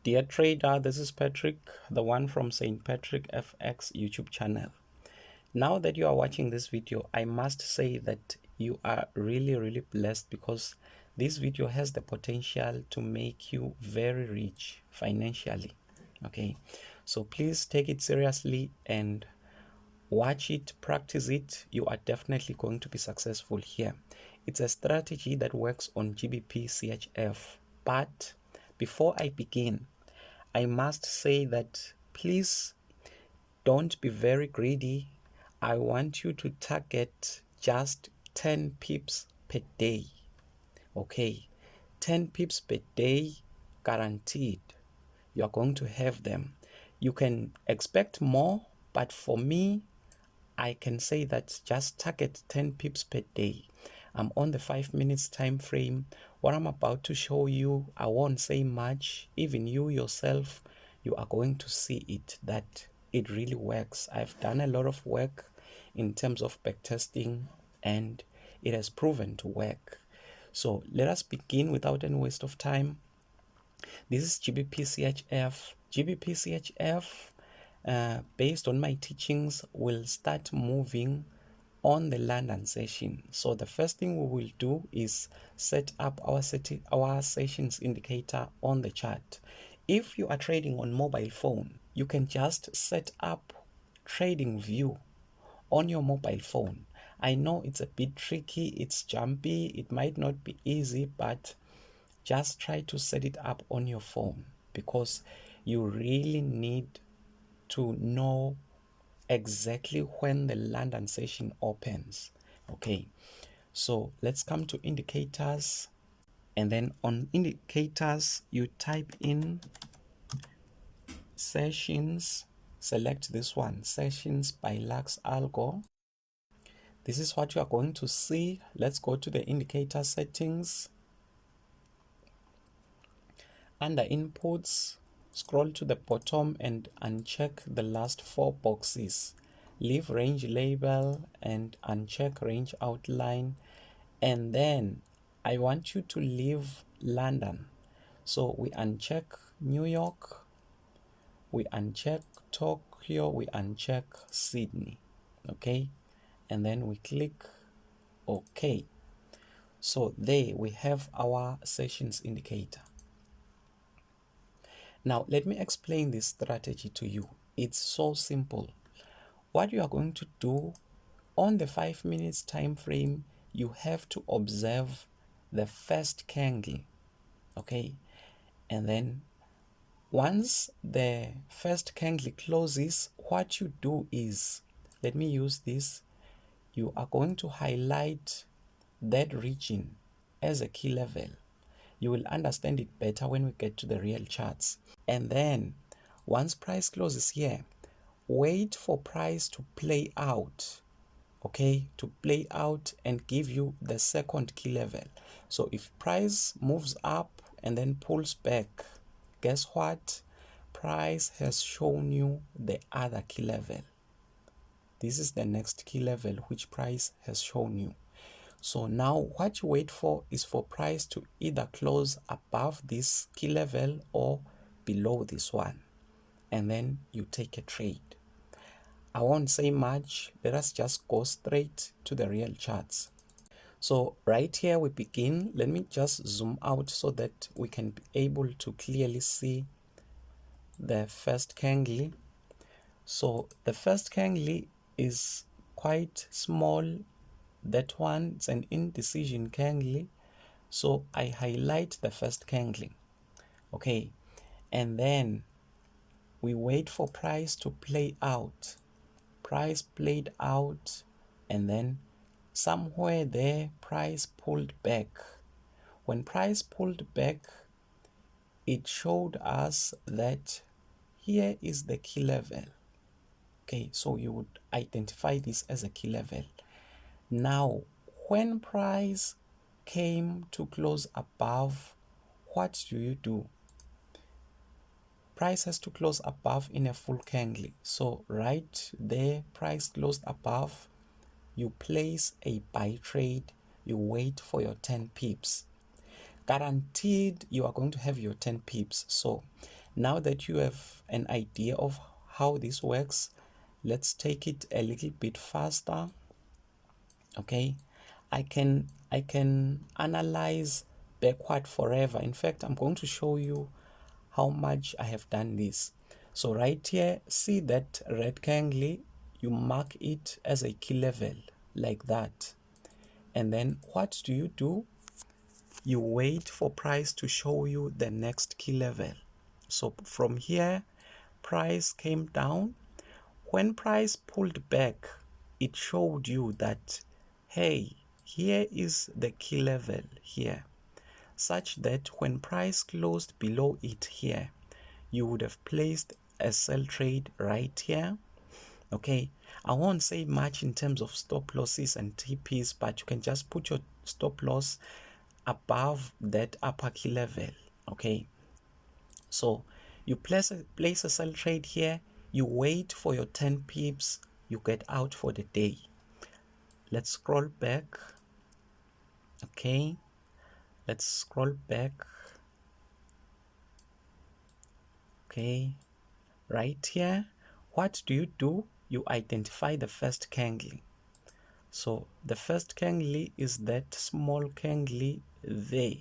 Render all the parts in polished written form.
Dear trader, this is Patrick, the one from St. Patrick FX YouTube channel. Now that you are watching this video, I must say that you are really blessed because this video has the potential to make you very rich financially. Okay, so please take it seriously and watch it, practice it. You are definitely going to be successful here. It's a strategy that works on GBPCHF. But before I begin, I must say that please don't be very greedy. I want you to target just 10 pips per day. Okay, 10 pips per day guaranteed. You are going to have them. You can expect more, but for me, I can say that just target 10 pips per day. I'm on the 5 minutes time frame. What I'm about to show you, I won't say much. Even you yourself, you are going to see it, that it really works. I've done a lot of work in terms of backtesting and it has proven to work. So let us begin without any waste of time. This is GBPCHF. GBPCHF, based on my teachings, will start moving on the London session. So the first thing we will do is set up our sessions indicator on the chart. If you are trading on mobile phone, you can just set up trading view on your mobile phone. I know it's a bit tricky, it's jumpy, it might not be easy, but just try to set it up on your phone because you really need to know exactly when the London session opens. Okay, so let's come to indicators, and then on indicators you type in sessions, select this one, sessions by Lux Algo. This is what you are going to see. Let's go to the indicator settings. Under inputs, scroll to the bottom and uncheck the last 4 boxes. Leave range label and uncheck range outline. And then I want you to leave London. So we uncheck New York, we uncheck Tokyo, we uncheck Sydney. Okay, and then we click OK. So there we have our sessions indicator. Now, let me explain this strategy to you. It's so simple. What you are going to do on the 5 minutes time frame, you have to observe the first candle. Okay, and then once the first candle closes, what you do is, let me use this, you are going to highlight that region as a key level. You will understand it better when we get to the real charts. And then once price closes here, wait for price to play out. Okay, to play out and give you the second key level. So if price moves up and then pulls back, guess what? Price has shown you the other key level. This is the next key level which price has shown you. So now what you wait for is for price to either close above this key level or below this one, and then you take a trade. I won't say much, let us just go straight to the real charts. So right here we begin. Let me just zoom out so that we can be able to clearly see the first candle. So the first candle is quite small. That one is an indecision candle, so I highlight the first candle. Okay, and then we wait for price to play out. Price played out, and then somewhere there price pulled back. When price pulled back, it showed us that here is the key level. Okay, so you would identify this as a key level. Now, when price came to close above, what do? Price has to close above in a full candle. So right there, price closed above, you place a buy trade, you wait for your 10 pips. Guaranteed you are going to have your 10 pips. So Now that you have an idea of how this works, let's take it a little bit faster. Okay, I can analyze backward forever. In fact, I'm going to show you how much I have done this. So right here, see that rectangle, you mark it as a key level like that. And then what do? You wait for price to show you the next key level. So from here, price came down. When price pulled back, it showed you that, hey, here is the key level here, such that when price closed below it here, you would have placed a sell trade right here. Okay, I won't say much in terms of stop losses and TPs, but you can just put your stop loss above that upper key level. Okay, so you place a sell trade here, you wait for your 10 pips, you get out for the day. Let's scroll back. Okay, let's scroll back. Okay, right here, what do? You identify the first candle. So the first candle is that small candle there.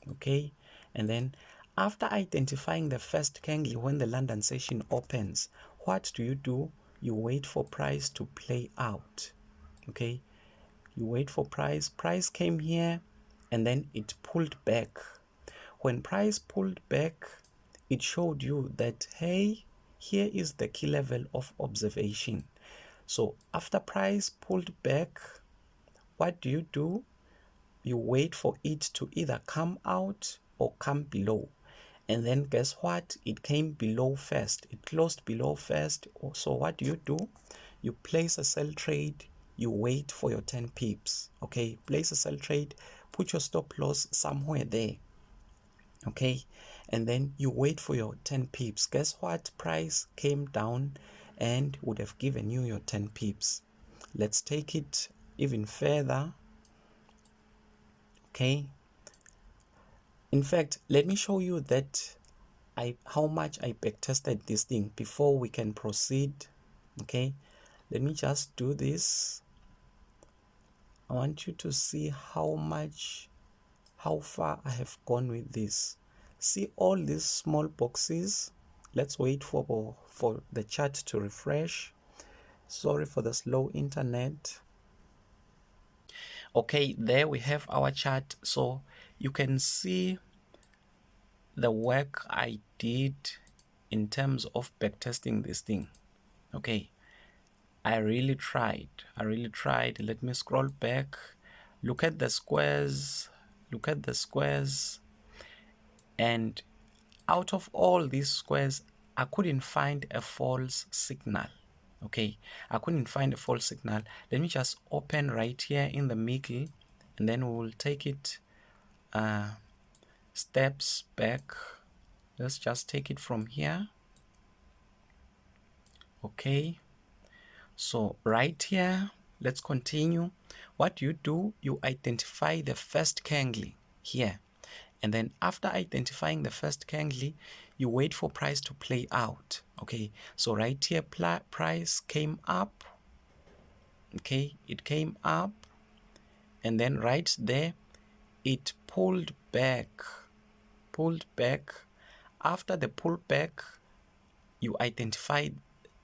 Okay, and then after identifying the first candle, when the London session opens, what do? You wait for price to play out. Okay, you wait for price came here and then it pulled back. When price pulled back, it showed you that, hey, here is the key level of observation. So after price pulled back, what do? You wait for it to either come out or come below. And then guess what? It came below first. It closed below first. So what do? You place a sell trade. You wait for your 10 pips. Okay, place a sell trade. Put your stop loss somewhere there. Okay, and then you wait for your 10 pips. Guess what? Price came down and would have given you your 10 pips. Let's take it even further. Okay, in fact, let me show you that how much I backtested this thing before we can proceed. Okay, let me just do this. I want you to see how far I have gone with this. See all these small boxes. Let's wait for the chart to refresh. Sorry for the slow internet. Okay, there we have our chart. So you can see the work I did in terms of backtesting this thing. Okay, I really tried. Let me scroll back. Look at the squares. And out of all these squares, I couldn't find a false signal. Okay, I couldn't find a false signal. Let me just open right here in the middle, and then we will take it steps back. Let's just take it from here. Okay, so right here, let's continue. What you do, you identify the first candle here, and then after identifying the first candle, you wait for price to play out. Okay, so right here, price came up. Okay, it came up, and then right there, it pulled back. After the pullback, you identify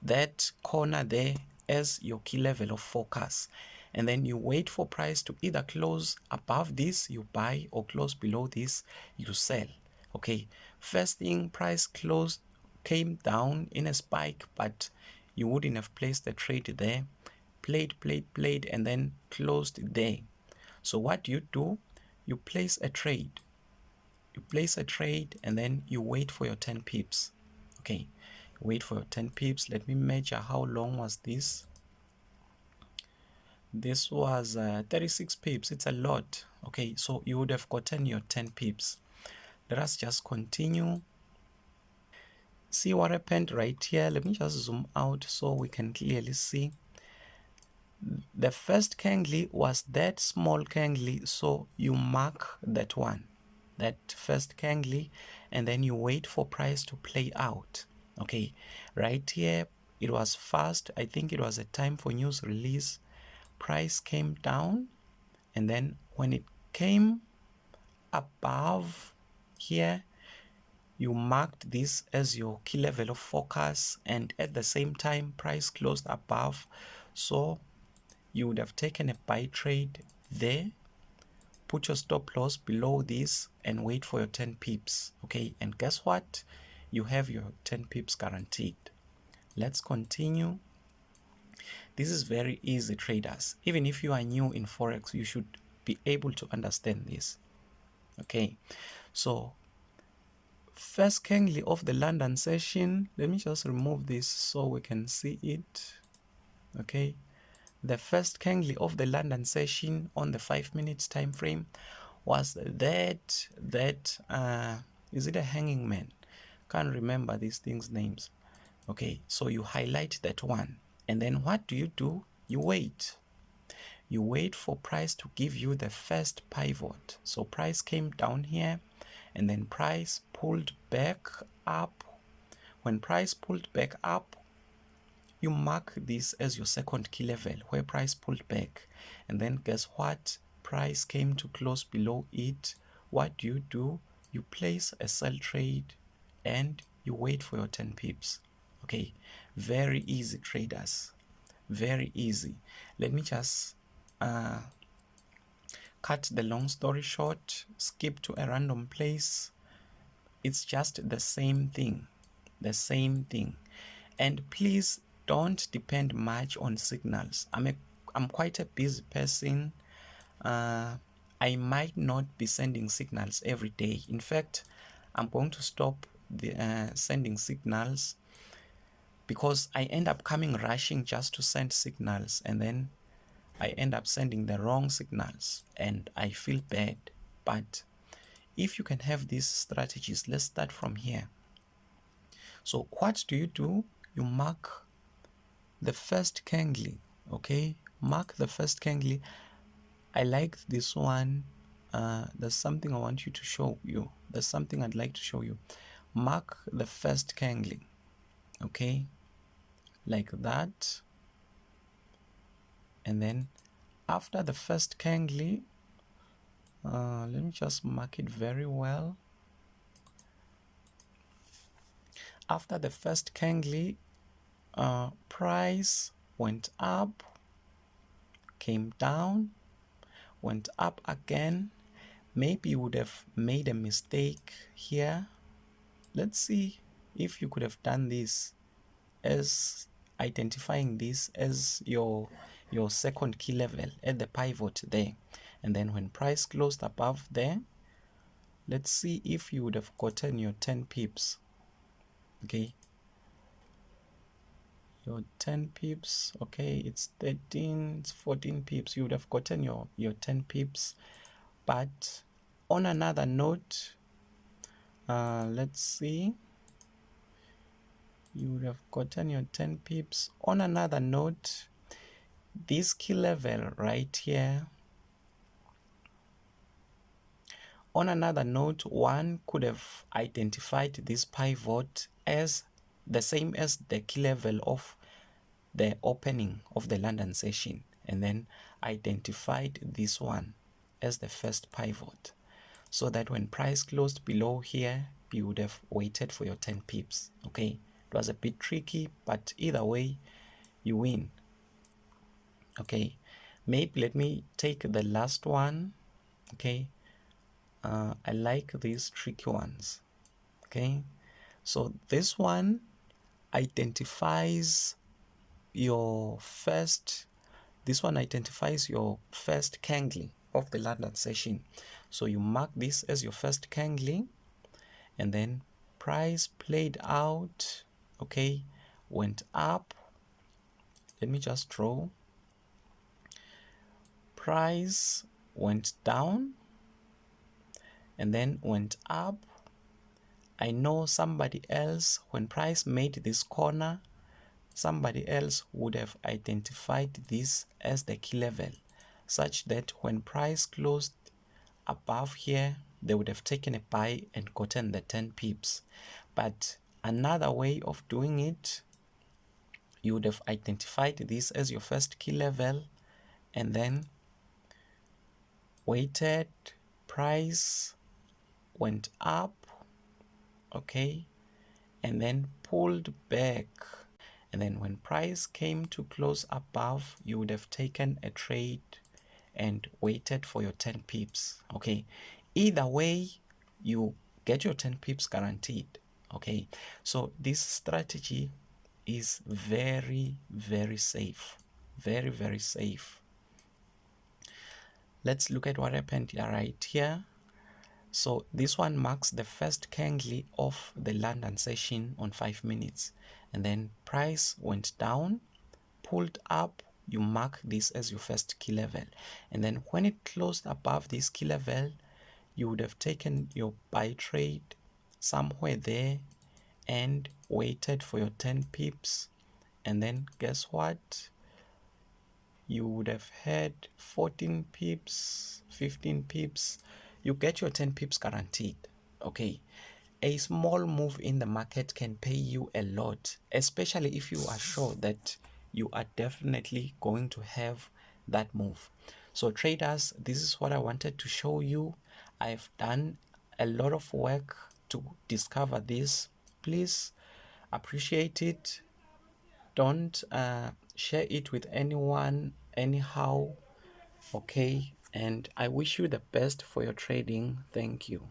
that corner there as your key level of focus, and then you wait for price to either close above this, you buy, or close below this, you sell. Okay, first thing, price came down in a spike, but you wouldn't have placed the trade there. Played, and then closed there. So what you do, you place a trade. And then you wait for your 10 pips. Okay, wait for your 10 pips. Let me measure how long was this. This was 36 pips. It's a lot. Okay, so you would have gotten your 10 pips. Let us just continue. See what happened right here. Let me just zoom out so we can clearly see. The first candle was that small candle, so you mark that one, that first candle, and then you wait for price to play out. Okay, right here it was fast. I think it was a time for news release. Price came down, and then when it came above here, you marked this as your key level of focus, and at the same time price closed above, so you would have taken a buy trade there, put your stop loss below this, and wait for your 10 pips. Okay, and guess what? You have your 10 pips guaranteed. Let's continue. This is very easy, traders. Even if you are new in Forex, you should be able to understand this. Okay, so first candle of the London session, let me just remove this so we can see it. Okay, the first candle of the London session on the 5 minutes time frame was that is it a hanging man? Can't remember these things names. Okay, so you highlight that one, and then what do? You wait. You wait for price to give you the first pivot. So price came down here, and then price pulled back up. When price pulled back up, you mark this as your second key level where price pulled back, and then guess what? Price came to close below it. What do? You place a sell trade and you wait for your 10 pips. Okay, very easy, traders, very easy. Let me just cut the long story short, skip to a random place. It's just the same thing, and please don't depend much on signals. I'm quite a busy person. I might not be sending signals every day. In fact, I'm going to stop the sending signals, because I end up coming rushing just to send signals, and then I end up sending the wrong signals and I feel bad. But if you can have these strategies, let's start from here. So what do? You mark the first candle. Okay, mark the first candle. I like this one. There's something I want you to show you. There's something I'd like to show you. Mark the first candle. Okay, like that. And then after the first candle, let me just mark it very well. After the first candle, price went up, came down, went up again. Maybe you would have made a mistake here. Let's see if you could have done this as identifying this as your second key level at the pivot there, and then when price closed above there, let's see if you would have gotten your 10 pips. Okay, your 10 pips. Okay, it's 13, it's 14 pips. You would have gotten your 10 pips. But on another note, let's see, you would have gotten your 10 pips. On another note, this key level right here, on another note, one could have identified this pivot as the same as the key level of the opening of the London session, and then identified this one as the first pivot, so that when price closed below here, you would have waited for your 10 pips. Okay, it was a bit tricky, but either way you win. Okay, maybe let me take the last one. Okay, I like these tricky ones. Okay, so this one identifies your first, candle of the London session. So you mark this as your first candle, and then price played out. Okay, went up. Let me just draw. Price went down and then went up. I know somebody else, when price made this corner, somebody else would have identified this as the key level, such that when price closed above here, they would have taken a buy and gotten the 10 pips. But another way of doing it, you would have identified this as your first key level and then waited, price went up, okay, and then pulled back. And then when price came to close above, you would have taken a trade and waited for your 10 pips, okay. Either way, you get your 10 pips guaranteed, okay. So this strategy is very, very safe, very, very safe. Let's look at what happened right here. So this one marks the first candle of the London session on 5 minutes, and then price went down, pulled up. You mark this as your first key level, and then when it closed above this key level, you would have taken your buy trade somewhere there and waited for your 10 pips, and then guess what? You would have had 14 pips, 15 pips. You get your 10 pips guaranteed, okay. A small move in the market can pay you a lot, especially if you are sure that you are definitely going to have that move. So traders, this is what I wanted to show you. I've done a lot of work to discover this. Please appreciate it. Don't share it with anyone anyhow, okay. And I wish you the best for your trading. Thank you.